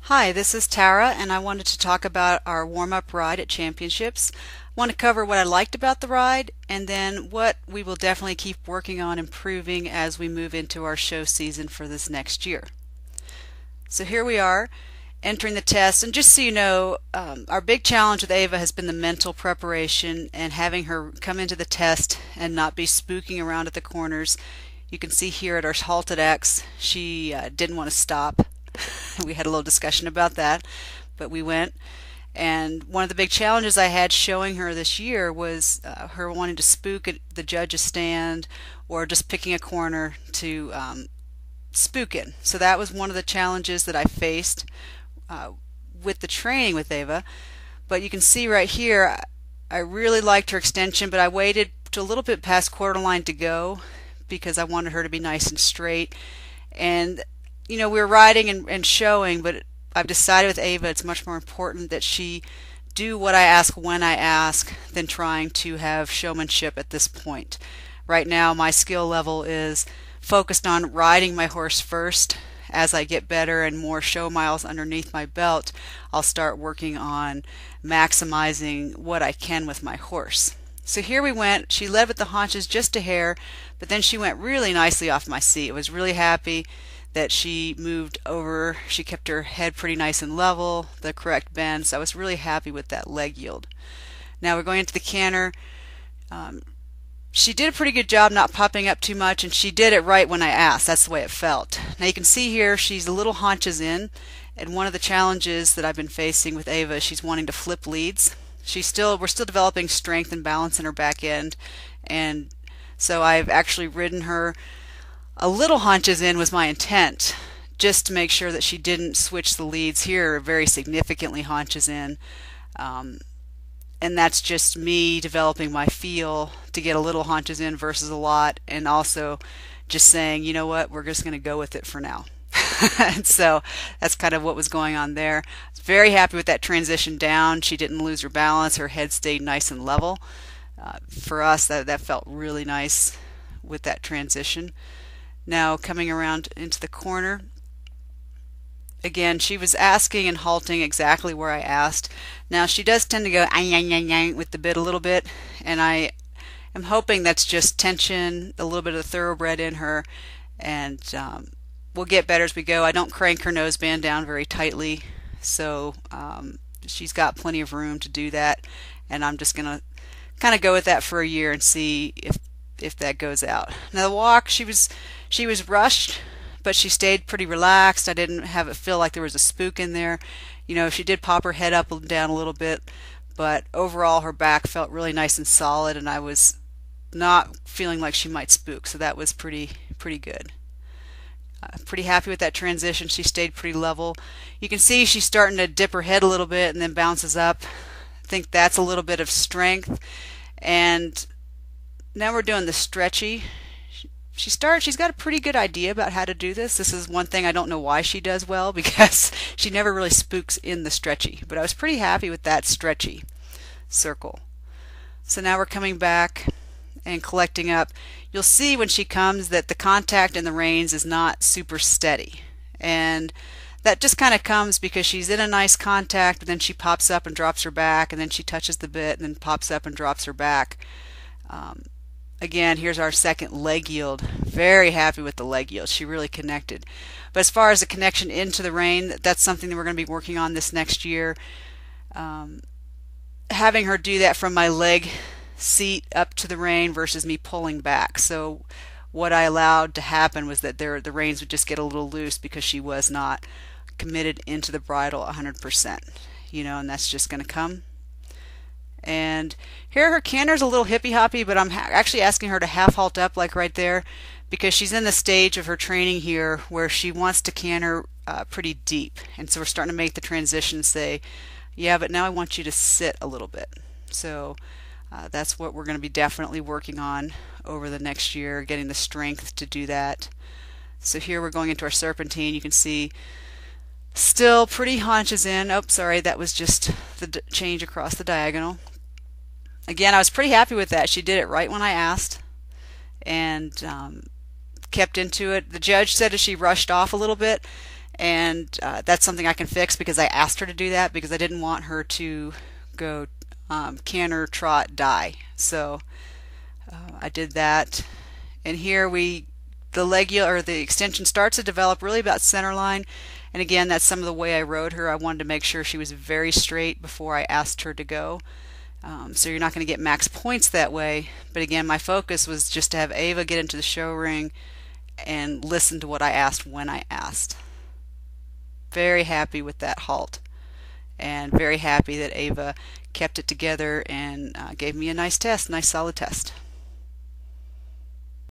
Hi, this is Tara, and I wanted to talk about our warm-up ride at Championships. I want to cover what I liked about the ride, and then what we will definitely keep working on improving as we move into our show season for this next year. So here we are, entering the test, and just so you know, our big challenge with Ava has been the mental preparation and having her come into the test and not be spooking around at the corners. You can see here at our halted X, she didn't want to stop. We had a little discussion about that, but we went. And one of the big challenges I had showing her this year was her wanting to spook at the judge's stand or just picking a corner to spook in. So that was one of the challenges that I faced with the training with Ava. But you can see right here, I really liked her extension, but I waited to a little bit past quarter line to go because I wanted her to be nice and straight. And you know, we were riding and showing, but I've decided with Ava it's much more important that she do what I ask when I ask than trying to have showmanship at this point. Right now my skill level is focused on riding my horse first. As I get better and more show miles underneath my belt, I'll start working on maximizing what I can with my horse. So here we went. She led with the haunches just a hair, but then she went really nicely off my seat. I was really happy that she moved over. She kept her head pretty nice and level, the correct bend, so I was really happy with that leg yield. Now we're going into the canter. She did a pretty good job not popping up too much, and she did it right when I asked. That's the way it felt. Now you can see here she's a little haunches in, and one of the challenges that I've been facing with Ava is she's wanting to flip leads. We're still developing strength and balance in her back end, and so I've actually ridden her a little haunches in was my intent, just to make sure that she didn't switch the leads here very significantly haunches in. And that's just me developing my feel to get a little haunches in versus a lot, and also just saying, you know what, we're just going to go with it for now. And so that's kind of what was going on there. I was very happy with that transition down. She didn't lose her balance. Her head stayed nice and level. For us, that felt really nice with that transition. Now coming around into the corner, again she was asking and halting exactly where I asked. Now she does tend to go with the bit a little bit, and I am hoping that's just tension, a little bit of the thoroughbred in her, and we'll get better as we go. I don't crank her noseband down very tightly, so she's got plenty of room to do that, and I'm just gonna kind of go with that for a year and see if that goes out. Now the walk, she was rushed, but she stayed pretty relaxed. I didn't have it feel like there was a spook in there. You know, she did pop her head up and down a little bit, but overall her back felt really nice and solid, and I was not feeling like she might spook, so that was pretty good. Pretty happy with that transition. She stayed pretty level. You can see she's starting to dip her head a little bit and then bounces up. I think that's a little bit of strength. And now we're doing the stretchy. She's got a pretty good idea about how to do this. This is one thing I don't know why she does well, because she never really spooks in the stretchy. But I was pretty happy with that stretchy circle. So now we're coming back and collecting up. You'll see when she comes that the contact in the reins is not super steady. And that just kind of comes because she's in a nice contact, but then she pops up and drops her back, and then she touches the bit and then pops up and drops her back. Again, here's our second leg yield. Very happy with the leg yield. She really connected. But as far as the connection into the rein, that's something that we're going to be working on this next year. Having her do that from my leg seat up to the rein versus me pulling back. So what I allowed to happen was that the reins would just get a little loose because she was not committed into the bridle 100%. You know, and that's just going to come. And here her canter's a little hippy hoppy, but I'm actually asking her to half halt up like right there, because she's in the stage of her training here where she wants to canter pretty deep. And so we're starting to make the transition and say, yeah, but now I want you to sit a little bit. So that's what we're going to be definitely working on over the next year, getting the strength to do that. So here we're going into our serpentine. You can see still pretty haunches in. Oh, sorry, that was just the change across the diagonal. Again, I was pretty happy with that. She did it right when I asked, and kept into it. The judge said that she rushed off a little bit, and that's something I can fix because I asked her to do that because I didn't want her to go canter, trot, die. So I did that, and here the or the extension starts to develop really about center line. And again, that's some of the way I rode her. I wanted to make sure she was very straight before I asked her to go. So you're not going to get max points that way. But again, my focus was just to have Ava get into the show ring and listen to what I asked when I asked. Very happy with that halt, and very happy that Ava kept it together and gave me a nice test, nice solid test.